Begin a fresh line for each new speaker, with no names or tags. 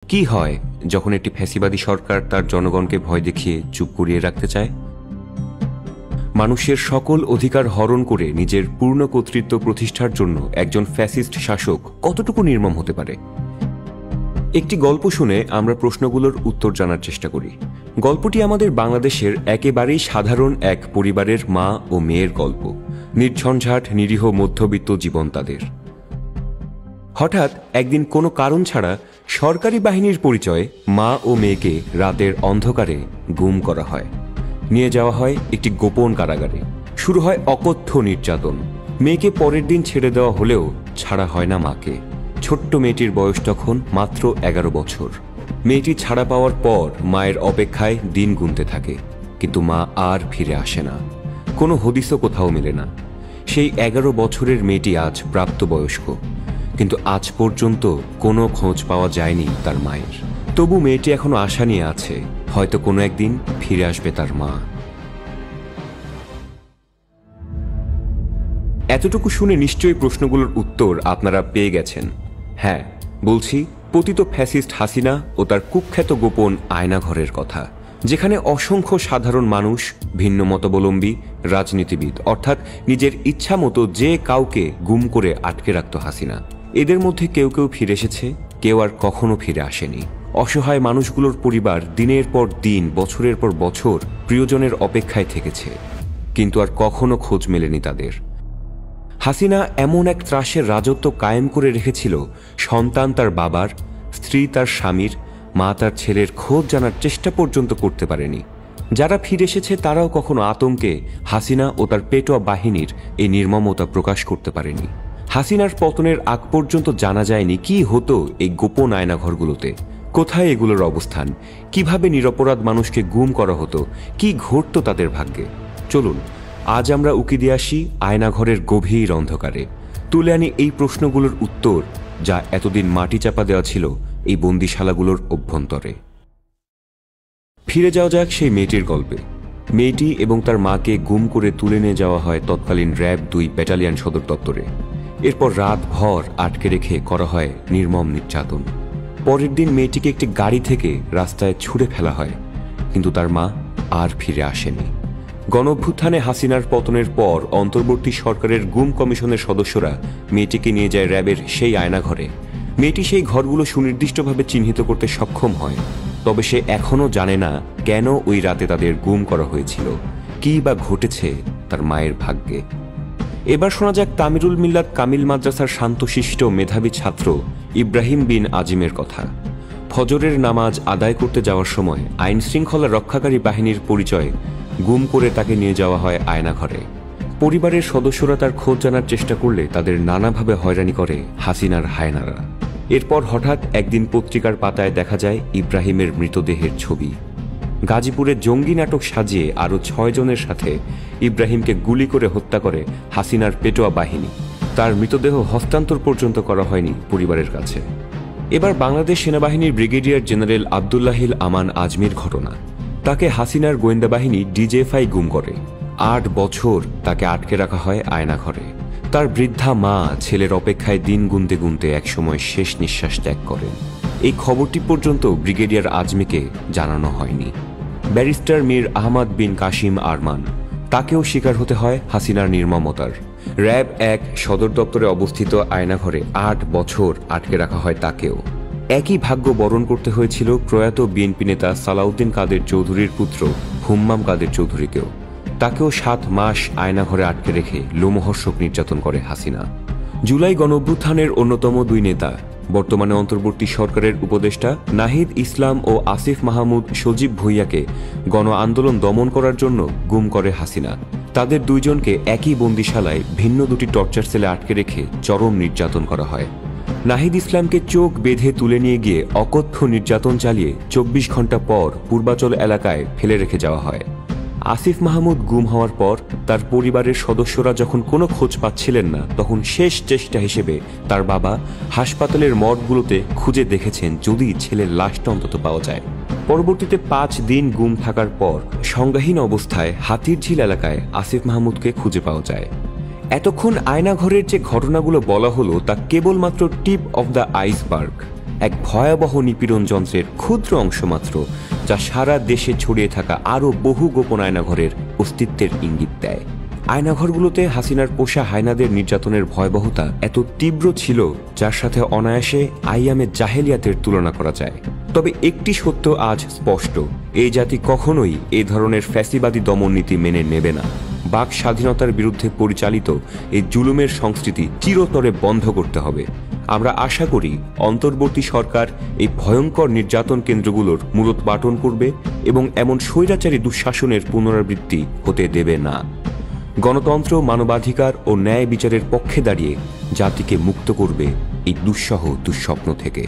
কি হয় যখন একটি ফ্যাসিবাদী সরকার তার জনগণকে ভয় দেখিয়ে চুপ করিয়ে রাখতে চায়? মানুষের সকল অধিকার হরণ করে নিজের পূর্ণ কর্তৃত্ব প্রতিষ্ঠার জন্য একজন ফ্যাসিস্ট শাসক কতটুকু নির্মম হতে পারে? একটি গল্প শুনে আমরা প্রশ্নগুলোর উত্তর জানার চেষ্টা করি। গল্পটি আমাদের বাংলাদেশের একেবারেই সাধারণ এক পরিবারের মা ও মেয়ের গল্প। নির্ঝঞ্ঝাট নিরীহ মধ্যবিত্ত জীবন তাদের। হঠাৎ একদিন কোনো কারণ ছাড়া সরকারি বাহিনীর পরিচয়ে মা ও মেয়েকে রাতের অন্ধকারে গুম করা হয়। নিয়ে যাওয়া হয় একটি গোপন কারাগারে। শুরু হয় অকথ্য নির্যাতন। মেয়েকে পরের দিন ছেড়ে দেওয়া হলেও ছাড়া হয় না মাকে। ছোট্ট মেয়েটির বয়স তখন মাত্র 11 বছর। মেয়েটি ছাড়া পাওয়ার পর মায়ের অপেক্ষায় দিন গুনতে থাকে, কিন্তু মা আর ফিরে আসে না। কোনো হদিসও কোথাও মেলে না। সেই 11 বছরের মেয়েটি আজ প্রাপ্তবয়স্ক, কিন্তু আজ পর্যন্ত কোনো খোঁজ পাওয়া যায়নি তার মায়ের। তবু মেয়েটি এখনো আশা নিয়ে আছে, হয়তো কোনো একদিন ফিরে আসবে তার মা। এতটুকু শুনে নিশ্চয়ই প্রশ্নগুলোর উত্তর আপনারা পেয়ে গেছেন। হ্যাঁ, বলছি পতিত ফ্যাসিস্ট হাসিনা ও তার কুখ্যাত গোপন আয়নাঘরের কথা, যেখানে অসংখ্য সাধারণ মানুষ, ভিন্ন মতাবলম্বী, রাজনীতিবিদ অর্থাৎ নিজের ইচ্ছা মতো যে কাউকে গুম করে আটকে রাখত হাসিনা। এদের মধ্যে কেউ কেউ ফিরে এসেছে, কেউ আর কখনো ফিরে আসেনি। অসহায় মানুষগুলোর পরিবার দিনের পর দিন, বছরের পর বছর প্রিয়জনের অপেক্ষায় থেকেছে, কিন্তু আর কখনো খোঁজ মেলেনি তাদের। হাসিনা এমন এক ত্রাসের রাজত্ব কায়েম করে রেখেছিল, সন্তান তার বাবার, স্ত্রী তার স্বামীর, মা তার ছেলের খোঁজ জানার চেষ্টা পর্যন্ত করতে পারেনি। যারা ফিরে এসেছে তারাও কখনো আতঙ্কে হাসিনা ও তার পেটোয়া বাহিনীর এই নির্মমতা প্রকাশ করতে পারেনি। হাসিনার পতনের আগ পর্যন্ত জানা যায়নি কি হতো এই গোপন আয়নাঘরগুলোতে, কোথায় এগুলোর অবস্থান, কিভাবে নিরপরাধ মানুষকে গুম করা হতো, কি ঘটত তাদের ভাগ্যে। চলুন আজ আমরা উকি দিয়ে আসি আয়নাঘরের গভীর অন্ধকারে, তুলে আনি এই প্রশ্নগুলোর উত্তর যা এতদিন মাটি চাপা দেওয়া ছিল এই বন্দিশালাগুলোর অভ্যন্তরে। ফিরে যাওয়া যাক সেই মেয়েটির গল্পে। মেয়েটি এবং তার মাকে গুম করে তুলে নিয়ে যাওয়া হয় তৎকালীন র্যাব 2 ব্যাটালিয়ন সদর দপ্তরে। এরপর রাত ভর আটকে রেখে করা হয় নির্মম নির্যাতন। পরের দিন মেয়েটিকে একটি গাড়ি থেকে রাস্তায় ছুঁড়ে ফেলা হয়, কিন্তু তার মা আর ফিরে আসেনি। গণঅভ্যুত্থানে হাসিনার পতনের পর অন্তর্বর্তী সরকারের গুম কমিশনের সদস্যরা মেয়েটিকে নিয়ে যায় র্যাবের সেই আয়নাঘরে। মেয়েটি সেই ঘরগুলো সুনির্দিষ্টভাবে চিহ্নিত করতে সক্ষম হয়, তবে সে এখনও জানে না কেন ওই রাতে তাদের গুম করা হয়েছিল, কী বা ঘটেছে তার মায়ের ভাগ্যে। এবার শোনা যাক তামিরুল মিল্লাত কামিল মাদ্রাসার শান্তশিষ্ট মেধাবী ছাত্র ইব্রাহিম বিন আজিমের কথা। ফজরের নামাজ আদায় করতে যাওয়ার সময় আইন শৃঙ্খলা রক্ষাকারী বাহিনীর পরিচয়ে গুম করে তাকে নিয়ে যাওয়া হয় আয়নাঘরে। পরিবারের সদস্যরা তার খোঁজ জানার চেষ্টা করলে তাদের নানাভাবে হয়রানি করে হাসিনার হায়নারা। এরপর হঠাৎ একদিন পত্রিকার পাতায় দেখা যায় ইব্রাহিমের মৃতদেহের ছবি। গাজীপুরে জঙ্গি নাটক সাজিয়ে আরও 6 জনের সাথে ইব্রাহিমকে গুলি করে হত্যা করে হাসিনার পেটোয়া বাহিনী। তার মৃতদেহ হস্তান্তর পর্যন্ত করা হয়নি পরিবারের কাছে। এবার বাংলাদেশ সেনাবাহিনীর ব্রিগেডিয়ার জেনারেল আবদুল্লাহিল আমান আজমির ঘটনা। তাকে হাসিনার গোয়েন্দা বাহিনী ডিজিএফআই গুম করে। 8 বছর তাকে আটকে রাখা হয় আয়নাঘরে। তার বৃদ্ধা মা ছেলের অপেক্ষায় দিন গুনতে গুনতে একসময় শেষ নিঃশ্বাস ত্যাগ করেন। এই খবরটি পর্যন্ত ব্রিগেডিয়ার আজমিকে জানানো হয়নি। ব্যারিস্টার মীর আহমদ বিন কাশিম আরমান, তাকেও শিকার হতে হয় হাসিনার নির্মমতার। র্যাব 1 সদর দপ্তরে অবস্থিত আয়নাঘরে 8 বছর আটকে রাখা হয় তাকেও। একই ভাগ্য বরণ করতে হয়েছিল প্রয়াত বিএনপি নেতা সালাউদ্দিন কাদের চৌধুরীর পুত্র হুম্মাম কাদের চৌধুরীকেও। তাকেও 7 মাস আয়নাঘরে আটকে রেখে লোমহর্ষক নির্যাতন করে হাসিনা। জুলাই গণঅভ্যুত্থানের অন্যতম 2 নেতা, বর্তমানে অন্তর্বর্তী সরকারের উপদেষ্টা নাহিদ ইসলাম ও আসিফ মাহমুদ সজীব ভুঁইয়াকে গণ আন্দোলন দমন করার জন্য গুম করে হাসিনা। তাদের 2 জনকে একই বন্দিশালায় ভিন্ন 2টি টর্চার সেলে আটকে রেখে চরম নির্যাতন করা হয়। নাহিদ ইসলামকে চোখ বেঁধে তুলে নিয়ে গিয়ে অকথ্য নির্যাতন চালিয়ে 24 ঘন্টা পর পূর্বাচল এলাকায় ফেলে রেখে যাওয়া হয়। আসিফ মাহমুদ গুম হওয়ার পর তার পরিবারের সদস্যরা যখন কোনো খোঁজ পাচ্ছিলেন না, তখন শেষ চেষ্টা হিসেবে তার বাবা হাসপাতালের মর্গগুলোতে খুঁজে দেখেছেন যদি ছেলের লাশটা অন্তত পাওয়া যায়। পরবর্তীতে 5 দিন গুম থাকার পর সংজ্ঞাহীন অবস্থায় হাতিরঝিল এলাকায় আসিফ মাহমুদকে খুঁজে পাওয়া যায়। এতক্ষণ আয়নাঘরের যে ঘটনাগুলো বলা হলো তা কেবলমাত্র টিপ অফ দ্য আইসবার্গ। এক ভয়াবহ নিপীড়ন যন্ত্রের ক্ষুদ্র অংশ মাত্র, যা সারা দেশে ছড়িয়ে থাকা আরও বহু গোপন আয়নাঘরের অস্তিত্বের ইঙ্গিত দেয়। আয়নাঘরগুলোতে হাসিনার পোষা হায়নাদের নির্যাতনের ভয়াবহতা এত তীব্র ছিল, যার সাথে অনায়াসে আইয়ামে জাহেলিয়াতের তুলনা করা যায়। তবে একটি সত্য আজ স্পষ্ট, এই জাতি কখনোই এই ধরনের ফ্যাসিবাদী দমন নীতি মেনে নেবে না। বাক স্বাধীনতার বিরুদ্ধে পরিচালিত এই জুলুমের সংস্কৃতি চিরতরে বন্ধ করতে হবে। আমরা আশা করি অন্তর্বর্তী সরকার এই ভয়ঙ্কর নির্যাতন কেন্দ্রগুলোর মূলোৎপাটন করবে এবং এমন স্বৈরাচারী দুঃশাসনের পুনরাবৃত্তি হতে দেবে না। গণতন্ত্র, মানবাধিকার ও ন্যায় বিচারের পক্ষে দাঁড়িয়ে জাতিকে মুক্ত করবে এই দুঃসহ দুঃস্বপ্ন থেকে।